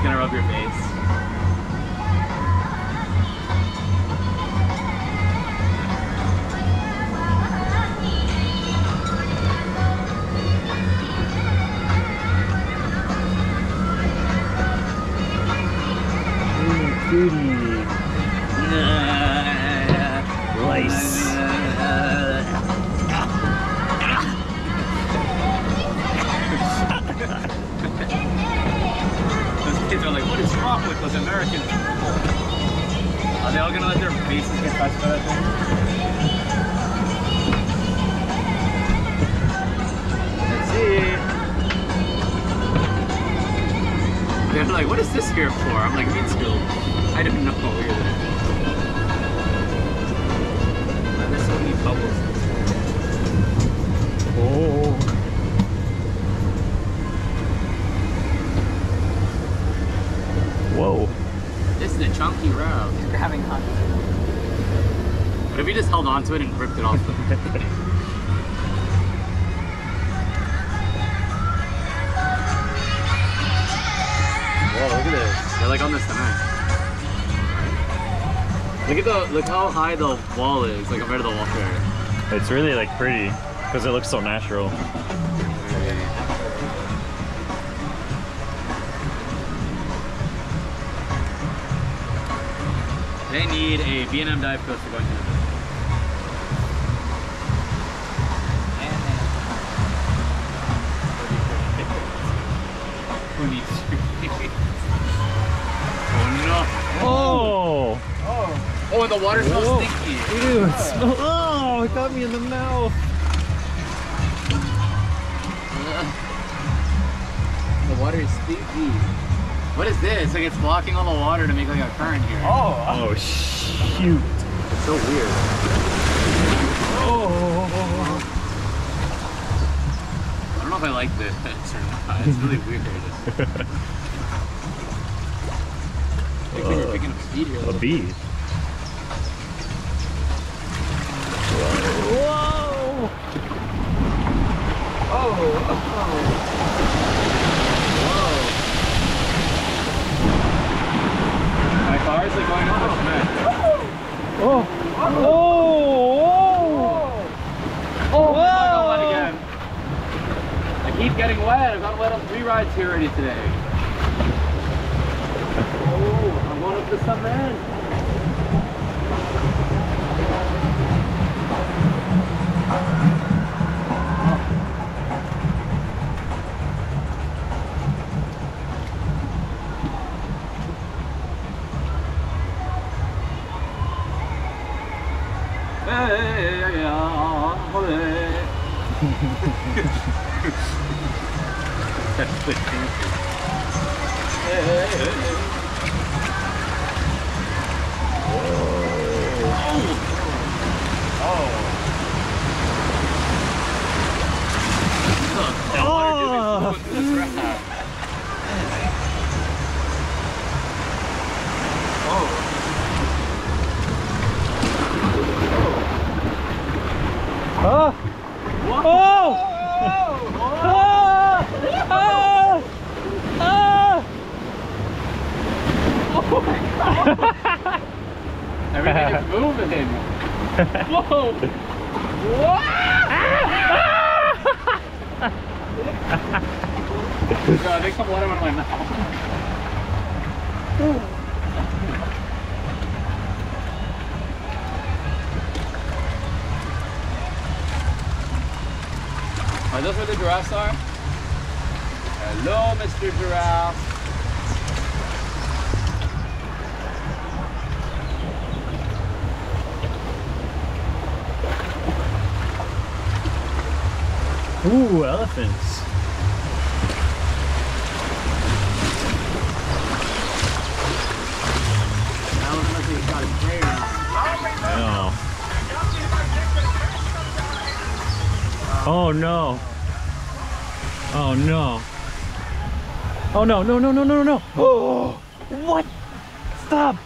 gonna rub your face. Booty. Lice. Those kids are like, what is wrong with those American people? Are they all gonna let their faces get touched by that thing? Let's see. They're like, what is this here for? I'm like, me too. I don't know either. Why there's so many bubbles? Oh. Whoa. This is a chunky route. He's grabbing onto it. What if you just held onto it and ripped it off? Whoa, look at this. They're like on the cement. Look how high the wall is, like compared to the wall here. It's really like pretty because it looks so natural. They need a B&M dive coaster going through this. Who needs to? Oh no! Oh! Oh, and the water smells Whoa. stinky. Ew, it smells. Oh, it got me in the mouth. The water is stinky. What is this? Like it's blocking all the water to make like a current here. Oh, shoot. It's so weird. Oh. I don't know if I like this or not. It's really weird. I think you're picking up speed here. A bee. Whoa! My car is like going on the cement. Oh! Oh! My God, again. I keep getting wet. I've gotten wet on 3 rides here already today. Oh, I'm going up the cement. Everything is moving. Whoa! God, they come water out of my mouth. Are those where the giraffes are? Hello, Mr. Giraffe. Ooh, elephants. Oh no. Oh no. Oh no, no, no, no, no, no. Oh, what? Stop.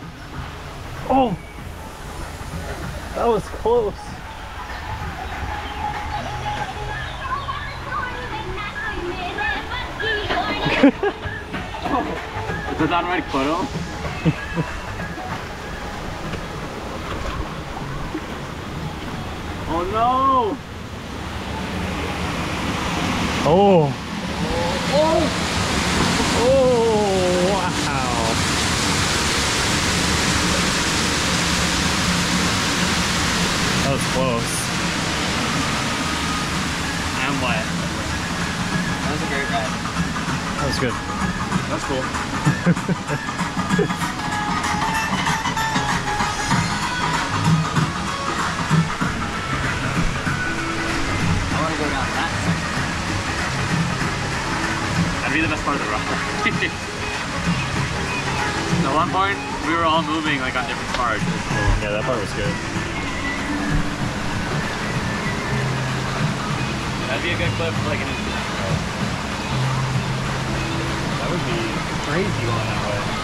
Oh. That was close. Is that right photo? Oh no! Oh! Oh! Oh! Wow! That was close. I'm wet. That was a great ride. That was good. That's cool. I want to go down that side. That'd be the best part of the ride. At one point, we were all moving like on different parts. It was cool. Yeah, that part was good. That'd be a good clip for like an Instagram. That would be crazy going that way.